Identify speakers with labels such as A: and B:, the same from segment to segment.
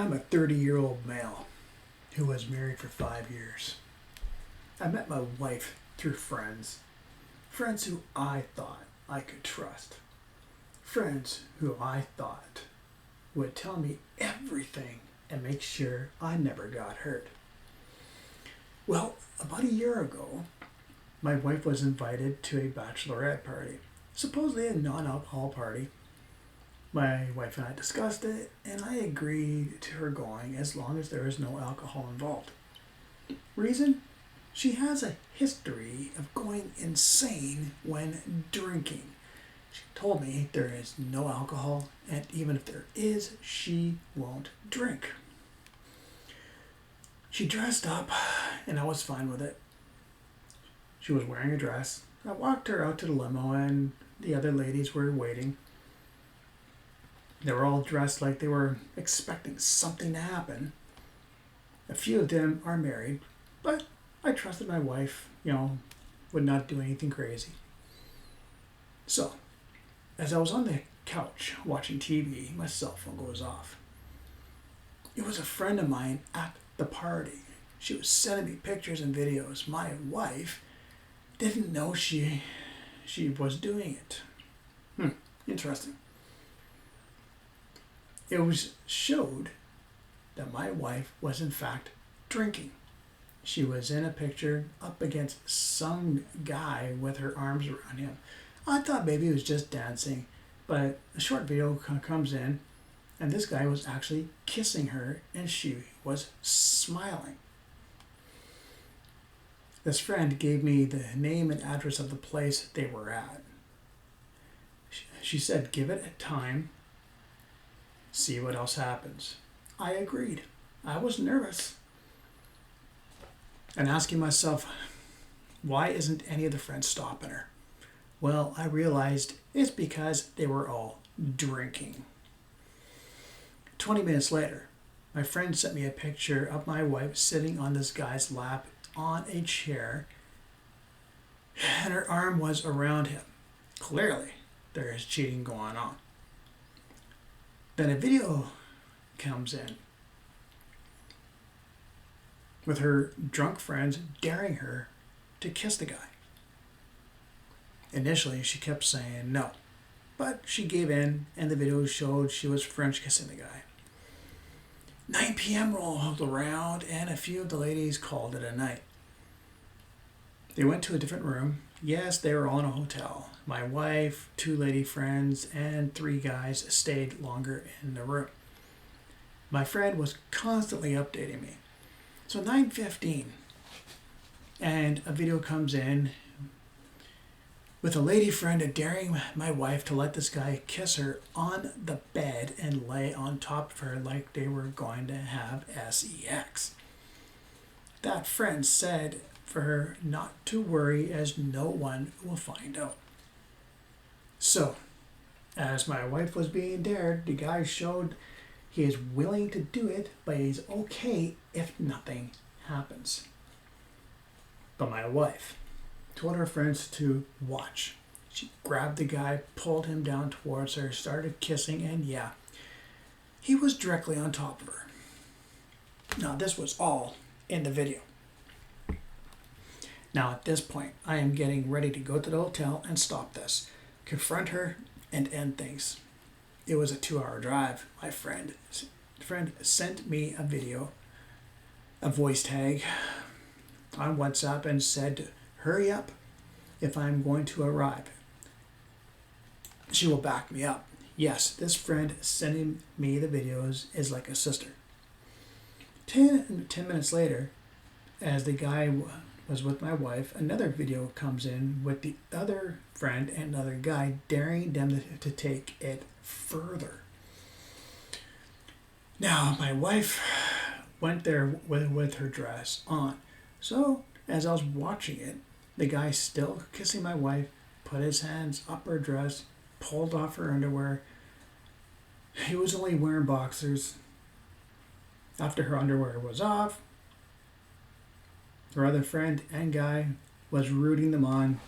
A: I'm a 30-year-old male who was married for 5 years. I met my wife through friends. Friends who I thought I could trust. Friends who I thought would tell me everything and make sure I never got hurt. Well, about a year ago, my wife was invited to a bachelorette party, supposedly a non-alcohol party. My wife and I discussed it, and I agreed to her going as long as there is no alcohol involved. Reason? She has a history of going insane when drinking. She told me there is no alcohol, and even if there is, she won't drink. She dressed up, and I was fine with it. She was wearing a dress. I walked her out to the limo, and the other ladies were waiting. They were all dressed like they were expecting something to happen. A few of them are married, but I trusted my wife, would not do anything crazy. So, as I was on the couch watching TV, my cell phone goes off. It was a friend of mine at the party. She was sending me pictures and videos. My wife didn't know she was doing it. Interesting. It showed that my wife was in fact drinking. She was in a picture up against some guy with her arms around him. I thought maybe it was just dancing, but a short video comes in, and this guy was actually kissing her, and she was smiling. This friend gave me the name and address of the place they were at. She said, give it a time, see what else happens. I agreed. I was nervous and asking myself, why isn't any of the friends stopping her? Well, I realized it's because they were all drinking. 20 minutes later, my friend sent me a picture of my wife sitting on this guy's lap on a chair, and her arm was around him. Clearly, there is cheating going on. Then a video comes in with her drunk friends daring her to kiss the guy. Initially, she kept saying no, but she gave in, and the video showed she was French kissing the guy. 9 p.m. rolled around, and a few of the ladies called it a night. They went to a different room. Yes, they were all in a hotel. My wife, 2 lady friends, and 3 guys stayed longer in the room. My friend was constantly updating me. So 9:15, and a video comes in with a lady friend daring my wife to let this guy kiss her on the bed and lay on top of her like they were going to have sex. That friend said for her not to worry as no one will find out. So, as my wife was being dared, the guy showed he is willing to do it, but he's okay if nothing happens. But my wife told her friends to watch. She grabbed the guy, pulled him down towards her, started kissing, and he was directly on top of her. Now, this was all in the video. Now, at this point, I am getting ready to go to the hotel and stop this, confront her, and end things. It was a 2-hour drive. My friend sent me a video, a voice tag on WhatsApp, and said, hurry up if I'm going to arrive. She will back me up. Yes, this friend sending me the videos is like a sister. 10 minutes later, as the guy was with my wife, another video comes in with the other friend and another guy daring them to take it further. Now, my wife went there with her dress on. So, as I was watching it, the guy still kissing my wife, put his hands up her dress, pulled off her underwear. He was only wearing boxers. After her underwear was off, her other friend and guy was rooting them on.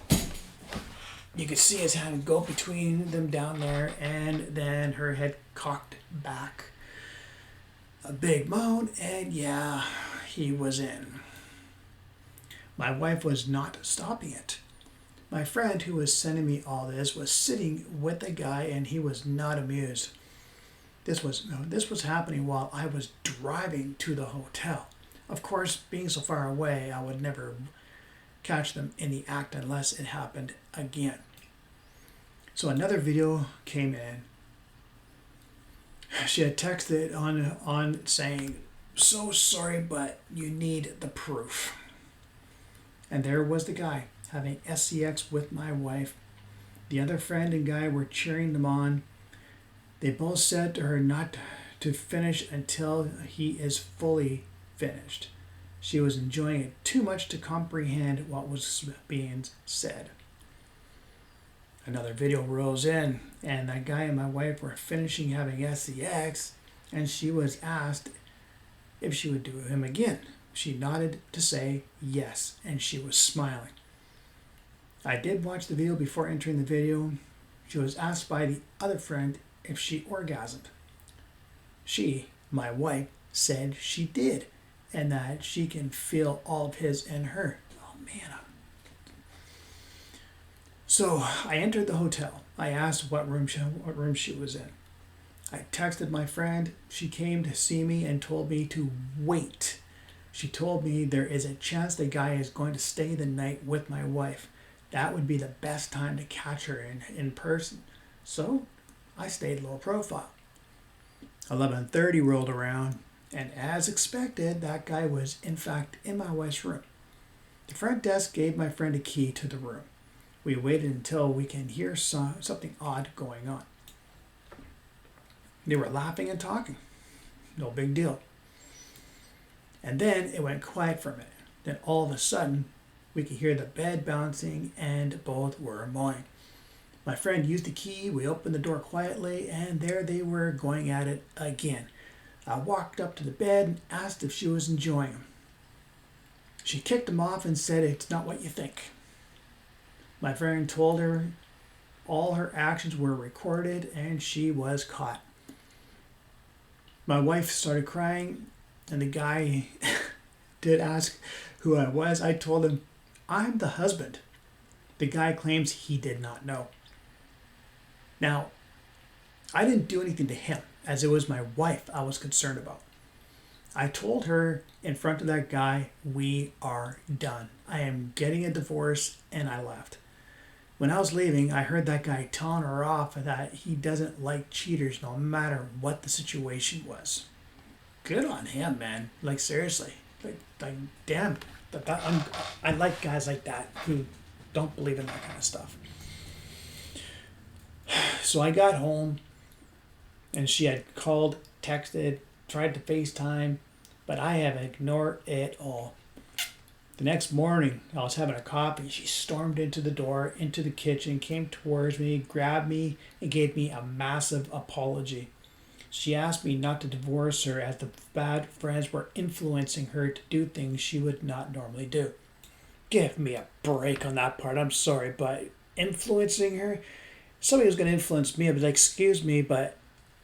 A: You could see his hand go between them down there, and then her head cocked back. A big moan, and yeah, he was in. My wife was not stopping it. My friend who was sending me all this was sitting with the guy, and he was not amused. This was happening while I was driving to the hotel. Of course, being so far away, I would never catch them in the act unless it happened again. So another video came in. She had texted on saying, "So sorry, but you need the proof." And there was the guy having SCX with my wife. The other friend and guy were cheering them on. They both said to her not to finish until he is fully finished. She was enjoying it too much to comprehend what was being said. Another video rolls in, and that guy and my wife were finishing having SCX, and she was asked if she would do him again. She nodded to say yes, and she was smiling. I did watch the video before entering the video. She was asked by the other friend if she orgasmed. She, my wife, said she did, and that she can feel all of his in her. Oh man. So I entered the hotel. I asked what room she was in. I texted my friend. She came to see me and told me to wait. She told me there is a chance the guy is going to stay the night with my wife. That would be the best time to catch her in person. So I stayed low profile. 11:30 rolled around, and as expected, that guy was in fact in my wife's room. The front desk gave my friend a key to the room. We waited until we can hear something odd going on. They were laughing and talking. No big deal. And then it went quiet for a minute. Then all of a sudden, we could hear the bed bouncing, and both were moaning. My friend used the key. We opened the door quietly, and there they were going at it again. I walked up to the bed and asked if she was enjoying them. She kicked him off and said, "It's not what you think." My friend told her all her actions were recorded, and she was caught. My wife started crying, and the guy did ask who I was. I told him, "I'm the husband." The guy claims he did not know. Now, I didn't do anything to him, as it was my wife I was concerned about. I told her in front of that guy, "We are done. I am getting a divorce," and I left. When I was leaving, I heard that guy telling her off that he doesn't like cheaters no matter what the situation was. Good on him, man. Like, seriously. Like damn. I like guys like that who don't believe in that kind of stuff. So I got home, and she had called, texted, tried to FaceTime, but I have ignored it all. The next morning, I was having a coffee. She stormed into the door, into the kitchen, came towards me, grabbed me, and gave me a massive apology. She asked me not to divorce her, as the bad friends were influencing her to do things she would not normally do. Give me a break on that part. I'm sorry, but influencing her? Somebody was going to influence me. I'd be like, "Excuse me, but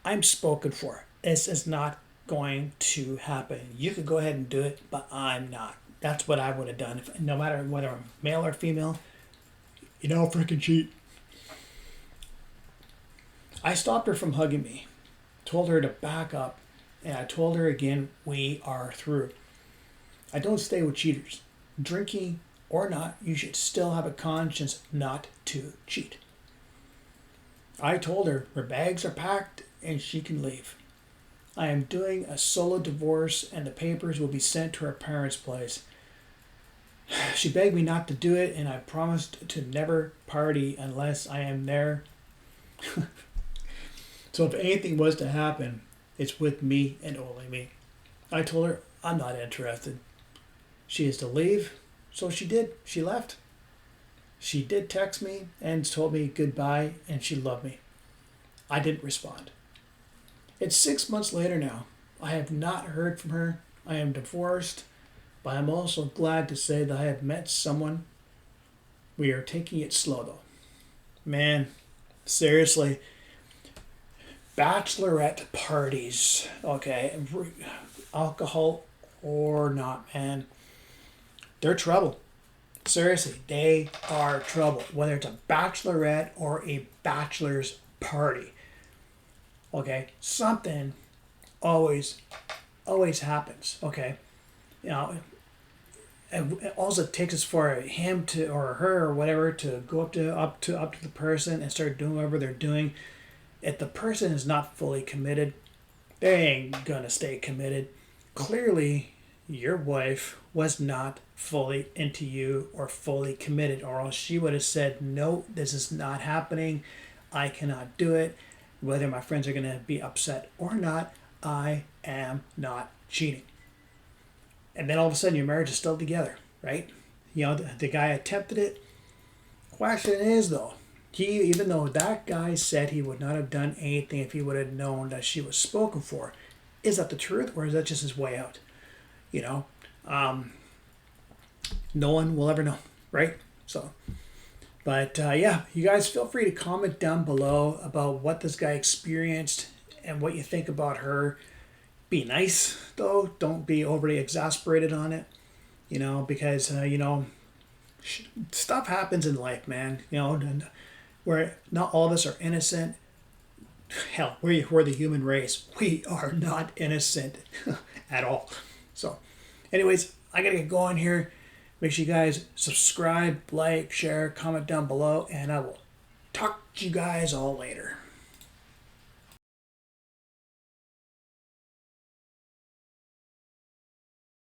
A: I'm spoken for. This is not going to happen. You could go ahead and do it, but I'm not." That's what I would have done, no matter whether I'm male or female. Freaking cheat. I stopped her from hugging me, told her to back up, and I told her again, we are through. I don't stay with cheaters. Drinking or not, you should still have a conscience not to cheat. I told her bags are packed and she can leave. I am doing a solo divorce, and the papers will be sent to her parents' place. She begged me not to do it, and I promised to never party unless I am there. So if anything was to happen, it's with me and only me. I told her I'm not interested. She is to leave, so she did. She left. She did text me and told me goodbye, and she loved me. I didn't respond. It's 6 months later now. I have not heard from her. I am divorced, but I'm also glad to say that I have met someone. We are taking it slow, though. Man, seriously, bachelorette parties, okay, alcohol or not, man, they're trouble. Seriously, they are trouble. Whether it's a bachelorette or a bachelor's party, okay, something always, always happens, okay. You know, and all it takes is for him to or her or whatever to go up to the person and start doing whatever they're doing. If the person is not fully committed, they ain't gonna stay committed. Clearly, your wife was not fully into you or fully committed, or else she would have said, no, this is not happening. I cannot do it. Whether my friends are gonna be upset or not, I am not cheating. And then all of a sudden your marriage is still together, right? You know, the guy attempted it. Question is though, even though that guy said he would not have done anything if he would have known that she was spoken for, is that the truth or is that just his way out? You know, no one will ever know, right? So, but yeah, you guys feel free to comment down below about what this guy experienced and what you think about her. Be nice though, don't be overly exasperated on it, you know, because stuff happens in life, man, you know, and where not all of us are innocent. Hell, we're the human race, we are not innocent at all. So anyways, I gotta get going here. Make sure you guys subscribe, like, share, comment down below, and I will talk to you guys all later.